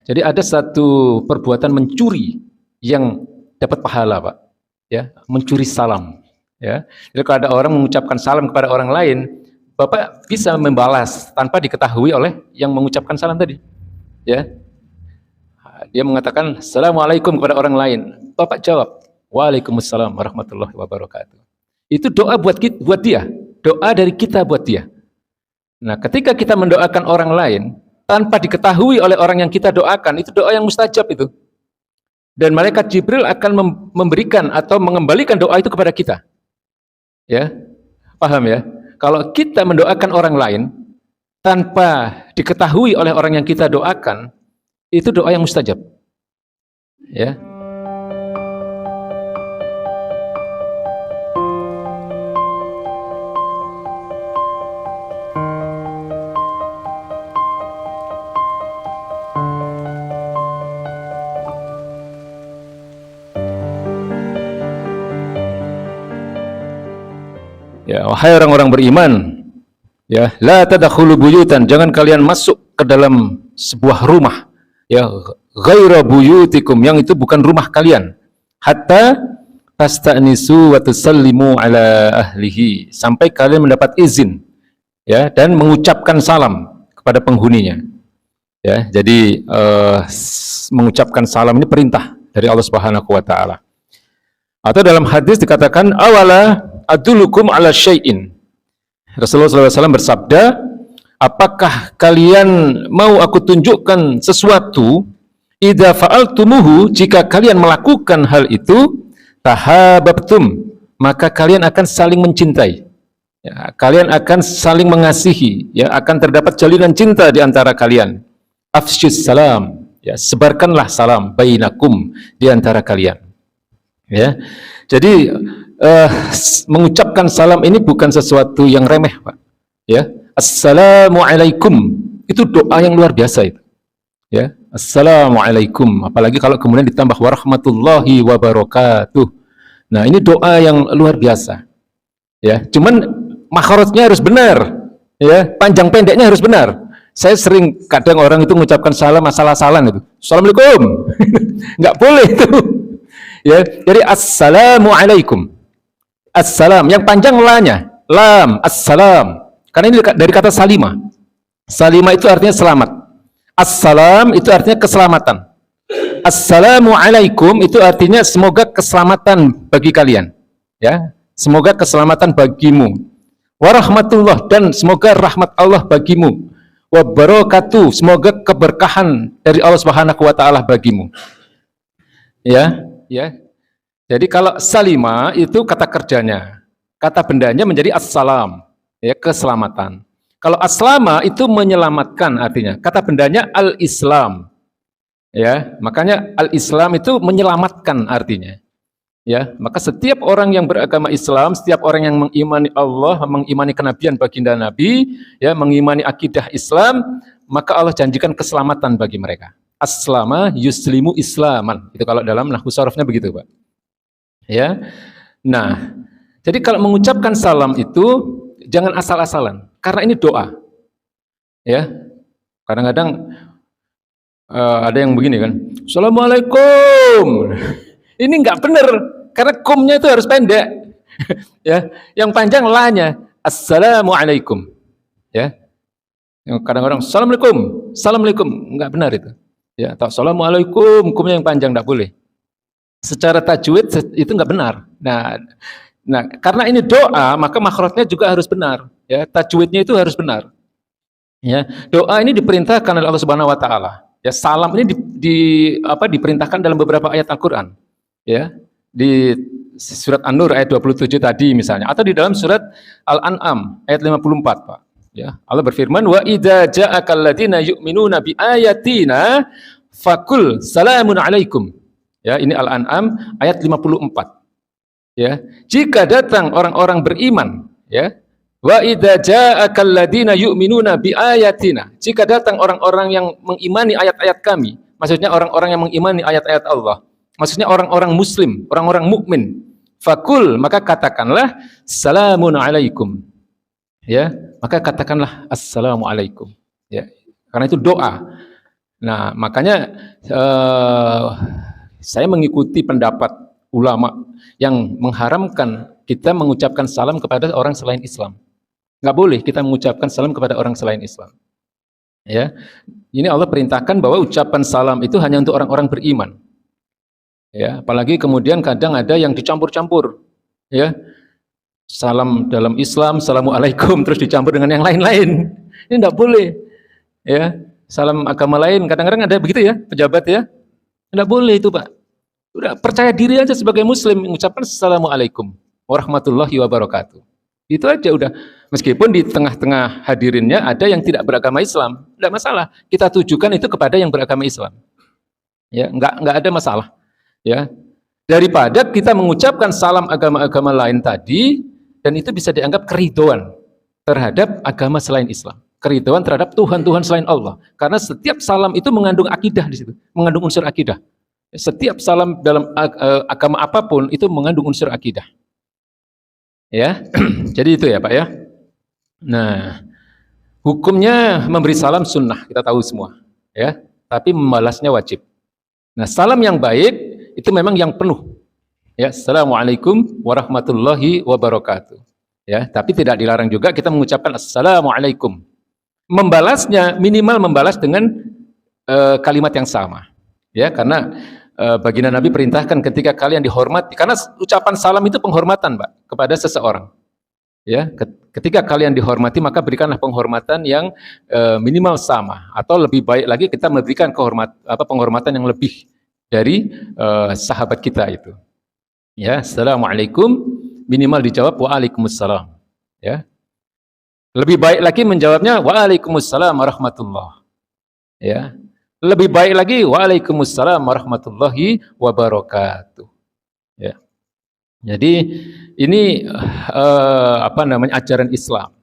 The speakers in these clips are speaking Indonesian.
Jadi ada satu perbuatan mencuri yang dapat pahala, Pak. Ya, mencuri salam. Ya, jadi kalau ada orang mengucapkan salam kepada orang lain, Bapak bisa membalas tanpa diketahui oleh yang mengucapkan salam tadi. Ya, dia mengatakan Assalamualaikum kepada orang lain. Bapak jawab, Waalaikumsalam warahmatullahi wabarakatuh. Itu doa buat dia. Doa dari kita buat dia. Nah, ketika kita mendoakan orang lain tanpa diketahui oleh orang yang kita doakan, itu doa yang mustajab itu. Dan malaikat Jibril akan memberikan atau mengembalikan doa itu kepada kita. Ya, paham ya? Kalau kita mendoakan orang lain tanpa diketahui oleh orang yang kita doakan, itu doa yang mustajab. Ya. Ya, wahai orang-orang beriman, ya, la tadkhulu buyutan, jangan kalian masuk ke dalam sebuah rumah, ya, ghaira buyutikum, yang itu bukan rumah kalian, hatta tasta'nisu wa tusallimu ala ahlihi, sampai kalian mendapat izin, ya, dan mengucapkan salam kepada penghuninya. Ya, jadi mengucapkan salam ini perintah dari Allah Subhanahu wa taala. Atau dalam hadis dikatakan awala adulukum ala syai'in. Rasulullah SAW bersabda, apakah kalian mau aku tunjukkan sesuatu, idza fa'altumuhu, jika kalian melakukan hal itu, tahabbtum, maka kalian akan saling mencintai. Ya, kalian akan saling mengasihi, ya, akan terdapat jalinan cinta di antara kalian. Afsyus salam, ya, sebarkanlah salam bainakum, di antara kalian. Ya. Jadi mengucapkan salam ini bukan sesuatu yang remeh, Pak. Ya, assalamualaikum itu doa yang luar biasa itu. Ya, assalamualaikum. Apalagi kalau kemudian ditambah warahmatullahi wabarakatuh. Nah, ini doa yang luar biasa. Ya, cuman makhrajnya harus benar. Ya, panjang pendeknya harus benar. Saya sering kadang orang itu mengucapkan salam asal-asalan itu. Assalamualaikum. Enggak boleh itu. Ya, jadi assalamualaikum. Assalam, yang panjang lanya, lam, assalam. Karena ini dari kata salima. Salima itu artinya selamat. Assalam itu artinya keselamatan. Assalamualaikum itu artinya semoga keselamatan bagi kalian. Ya, semoga keselamatan bagimu. Warahmatullah, dan semoga rahmat Allah bagimu. Wabarakatuh, semoga keberkahan dari Allah Subhanahu wa taala bagimu. Ya, ya. Jadi kalau salima itu kata kerjanya, kata bendanya menjadi assalam, ya, keselamatan. Kalau aslama itu menyelamatkan artinya, kata bendanya al-Islam, ya, makanya al-Islam itu menyelamatkan artinya, ya. Maka setiap orang yang beragama Islam, setiap orang yang mengimani Allah, mengimani kenabian baginda Nabi, ya, mengimani akidah Islam, maka Allah janjikan keselamatan bagi mereka. Aslama yuslimu islaman, itu kalau dalam nahwu sharafnya begitu, Pak. Ya, nah, jadi kalau mengucapkan salam itu jangan asal-asalan, karena ini doa. Ya, kadang-kadang ada yang begini kan, Assalamualaikum. Ini nggak benar, karena kumnya itu harus pendek. Ya, yang panjang lanya, Assalamualaikum. Ya, kadang-kadang Assalamualaikum, Assalamualaikum, nggak benar itu. Ya, atau Assalamualaikum, kumnya yang panjang nggak boleh. Secara tajwid itu nggak benar. Nah, karena ini doa, maka makhrajnya juga harus benar. Ya, tajwidnya itu harus benar. Ya, doa ini diperintahkan oleh Allah Subhanahu Wa Taala. Ya, salam ini diperintahkan dalam beberapa ayat Al-Quran. Ya, di surat An-Nur ayat 27 tadi misalnya, atau di dalam surat Al-An'am ayat 54, Pak. Ya, Allah berfirman, wa idza ja'akal ladzina yu'minuna bi ayatina fakul salamun alaikum. Ya, ini Al-An'am ayat 54. Ya, jika datang orang-orang beriman, ya, wa idza ja'akal ladzina yu'minuna bi ayatina, jika datang orang-orang yang mengimani ayat-ayat kami, maksudnya orang-orang yang mengimani ayat-ayat Allah, maksudnya orang-orang muslim, orang-orang mukmin, fakul, maka katakanlah salamun alaikum. Ya, maka katakanlah assalamualaikum. Ya, karena itu doa. Nah, makanya saya mengikuti pendapat ulama yang mengharamkan kita mengucapkan salam kepada orang selain Islam. Nggak boleh kita mengucapkan salam kepada orang selain Islam. Ya, ini Allah perintahkan bahwa ucapan salam itu hanya untuk orang-orang beriman. Ya, apalagi kemudian kadang ada yang dicampur-campur. Ya, salam dalam Islam, assalamualaikum, terus dicampur dengan yang lain-lain. Ini tidak boleh. Ya, salam agama lain, kadang-kadang ada begitu ya, pejabat ya. Tidak boleh itu Pak. Udah percaya diri aja sebagai Muslim, mengucapkan assalamualaikum warahmatullahi wabarakatuh. Itu aja udah. Meskipun di tengah-tengah hadirinnya ada yang tidak beragama Islam, tidak masalah. Kita tujukan itu kepada yang beragama Islam. Ya, enggak ada masalah. Ya. Daripada kita mengucapkan salam agama-agama lain tadi dan itu bisa dianggap keridhaan terhadap agama selain Islam. Keridhaan terhadap Tuhan-Tuhan selain Allah. Karena setiap salam itu mengandung akidah di situ, mengandung unsur akidah. Setiap salam dalam agama apapun itu mengandung unsur akidah. Ya, jadi itu ya Pak ya. Nah, hukumnya memberi salam sunnah, kita tahu semua. Ya, tapi membalasnya wajib. Nah, salam yang baik itu memang yang penuh. Ya, assalamualaikum warahmatullahi wabarakatuh. Ya, tapi tidak dilarang juga kita mengucapkan assalamualaikum. Membalasnya minimal membalas dengan kalimat yang sama. Ya, karena baginda Nabi perintahkan ketika kalian dihormati, karena ucapan salam itu penghormatan, Pak, kepada seseorang. Ya, ketika kalian dihormati maka berikanlah penghormatan yang minimal sama, atau lebih baik lagi kita memberikan penghormatan yang lebih dari sahabat kita itu. Ya, assalamualaikum, minimal dijawab waalaikumsalam. Ya, lebih baik lagi menjawabnya waalaikumsalam warahmatullah. Ya. Lebih baik lagi, waalaikumsalam warahmatullahi wabarakatuh. Ya. Jadi ini ajaran Islam.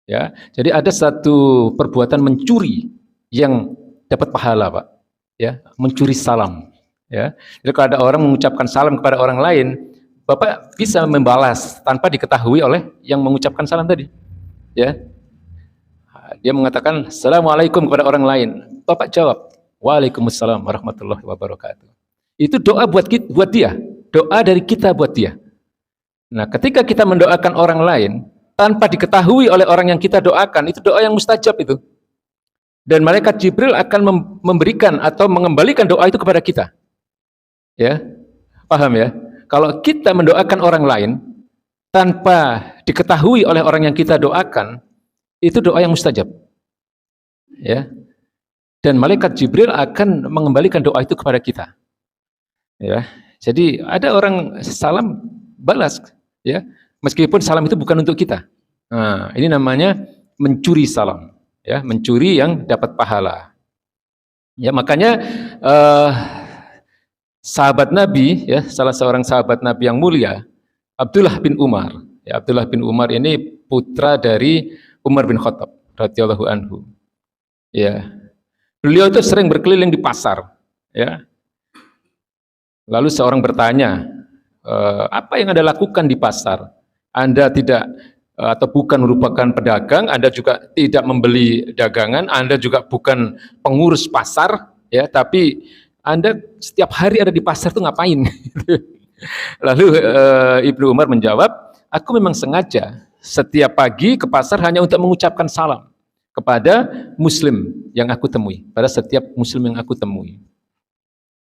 Ya. Jadi ada satu perbuatan mencuri yang dapat pahala, Pak. Ya, mencuri salam. Ya. Jadi kalau ada orang mengucapkan salam kepada orang lain, Bapak bisa membalas tanpa diketahui oleh yang mengucapkan salam tadi. Ya. Dia mengatakan assalamualaikum kepada orang lain. Bapak jawab, waalaikumsalam warahmatullahi wabarakatuh. Itu doa buat dia, doa dari kita buat dia. Nah, ketika kita mendoakan orang lain tanpa diketahui oleh orang yang kita doakan, itu doa yang mustajab itu. Dan malaikat Jibril akan memberikan atau mengembalikan doa itu kepada kita. Ya, paham ya? Kalau kita mendoakan orang lain tanpa diketahui oleh orang yang kita doakan, itu doa yang mustajab. Ya. Dan malaikat Jibril akan mengembalikan doa itu kepada kita. Ya. Jadi ada orang salam balas, ya. Meskipun salam itu bukan untuk kita. Nah, ini namanya mencuri salam, ya, mencuri yang dapat pahala. Ya, makanya sahabat Nabi, ya, salah seorang sahabat Nabi yang mulia, Abdullah bin Umar. Ya, Abdullah bin Umar ini putra dari Umar bin Khattab radhiyallahu anhu. Ya. Beliau itu sering berkeliling di pasar, ya. Lalu seorang bertanya, apa yang Anda lakukan di pasar? Anda tidak atau bukan merupakan pedagang, Anda juga tidak membeli dagangan, Anda juga bukan pengurus pasar, ya, tapi Anda setiap hari ada di pasar itu ngapain? Lalu Ibnu Umar menjawab, aku memang sengaja setiap pagi ke pasar hanya untuk mengucapkan salam kepada muslim yang aku temui, pada setiap muslim yang aku temui.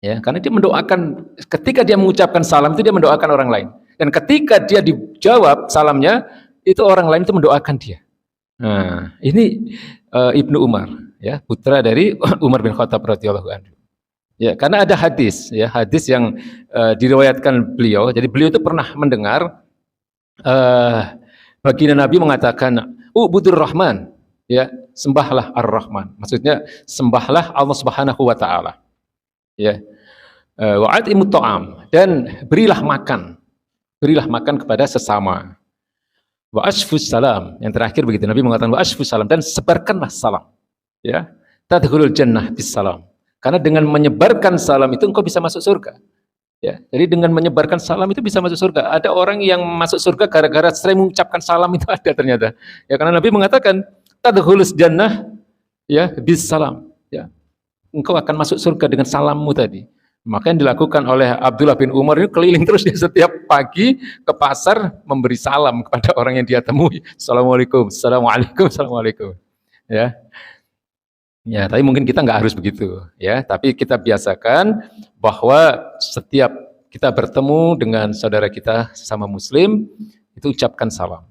Ya, karena dia mendoakan, ketika dia mengucapkan salam itu dia mendoakan orang lain. Dan ketika dia dijawab salamnya, itu orang lain itu mendoakan dia. Nah, ini Ibnu Umar, ya, putra dari Umar bin Khattab radhiyallahu anhu. Ya, karena ada hadis, ya, hadis yang diriwayatkan beliau. Jadi beliau itu pernah mendengar baginda Nabi mengatakan, "Ubudur Rahman," ya, sembahlah Ar-Rahman. Maksudnya sembahlah Allah Subhanahu wa taala. Ya. Wa'atimut ta'am, dan berilah makan. Berilah makan kepada sesama. Wa asfus salam. Yang terakhir begitu Nabi mengatakan wa asfus salam, dan sebarkanlah salam. Ya. Tadkhulul jannah bis salam. Karena dengan menyebarkan salam itu engkau bisa masuk surga. Ya, jadi dengan menyebarkan salam itu bisa masuk surga. Ada orang yang masuk surga gara-gara sering mengucapkan salam, itu ada ternyata. Ya, karena Nabi mengatakan tadkhulus jannah, ya, bis salam. Ya. engkau akan masuk surga dengan salammu tadi. Maka yang dilakukan oleh Abdullah bin Umar itu keliling terus dia setiap pagi ke pasar memberi salam kepada orang yang dia temui. Assalamualaikum, assalamualaikum, assalamualaikum. Ya, ya. Tapi mungkin kita nggak harus begitu, ya. Tapi kita biasakan bahwa setiap kita bertemu dengan saudara kita sesama Muslim itu ucapkan salam,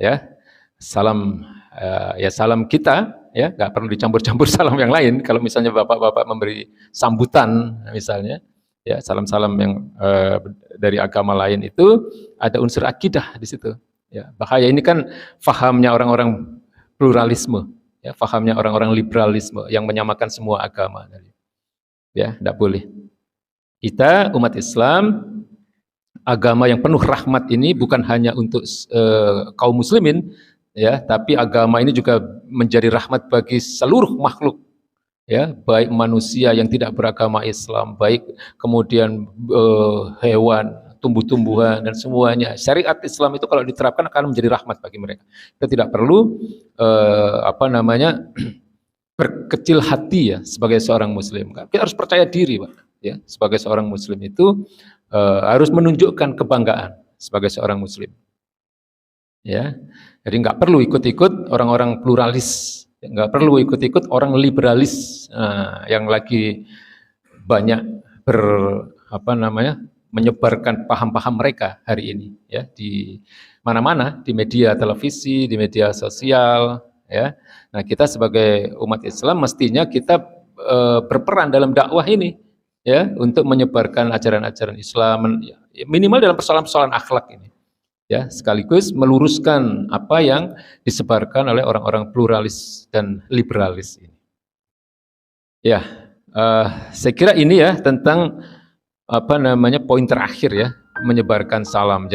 ya. Salam, ya salam kita, ya nggak perlu dicampur-campur salam yang lain. Kalau misalnya bapak-bapak memberi sambutan, misalnya, ya salam-salam yang dari agama lain itu ada unsur akidah di situ. Ya, bahaya ini kan fahamnya orang-orang pluralisme, ya fahamnya orang-orang liberalisme yang menyamakan semua agama. Ya, tidak boleh. Kita umat Islam, agama yang penuh rahmat ini bukan hanya untuk kaum muslimin, ya, tapi agama ini juga menjadi rahmat bagi seluruh makhluk, ya, baik manusia yang tidak beragama Islam, baik kemudian hewan, tumbuh-tumbuhan dan semuanya. Syariat Islam itu kalau diterapkan akan menjadi rahmat bagi mereka. Kita tidak perlu berkecil hati ya sebagai seorang muslim. Kita harus percaya diri, Pak, ya. Sebagai seorang muslim itu harus menunjukkan kebanggaan sebagai seorang muslim. Ya, jadi nggak perlu ikut-ikut orang-orang pluralis, nggak perlu ikut-ikut orang liberalis yang lagi banyak menyebarkan paham-paham mereka hari ini, ya, di mana-mana, di media televisi, di media sosial, ya. Nah, kita sebagai umat Islam mestinya kita berperan dalam dakwah ini, ya, untuk menyebarkan ajaran-ajaran Islam, minimal dalam persoalan-persoalan akhlak ini. Ya, sekaligus meluruskan apa yang disebarkan oleh orang-orang pluralis dan liberalis ini. Ya, saya kira ini ya tentang poin terakhir ya, menyebarkan salam.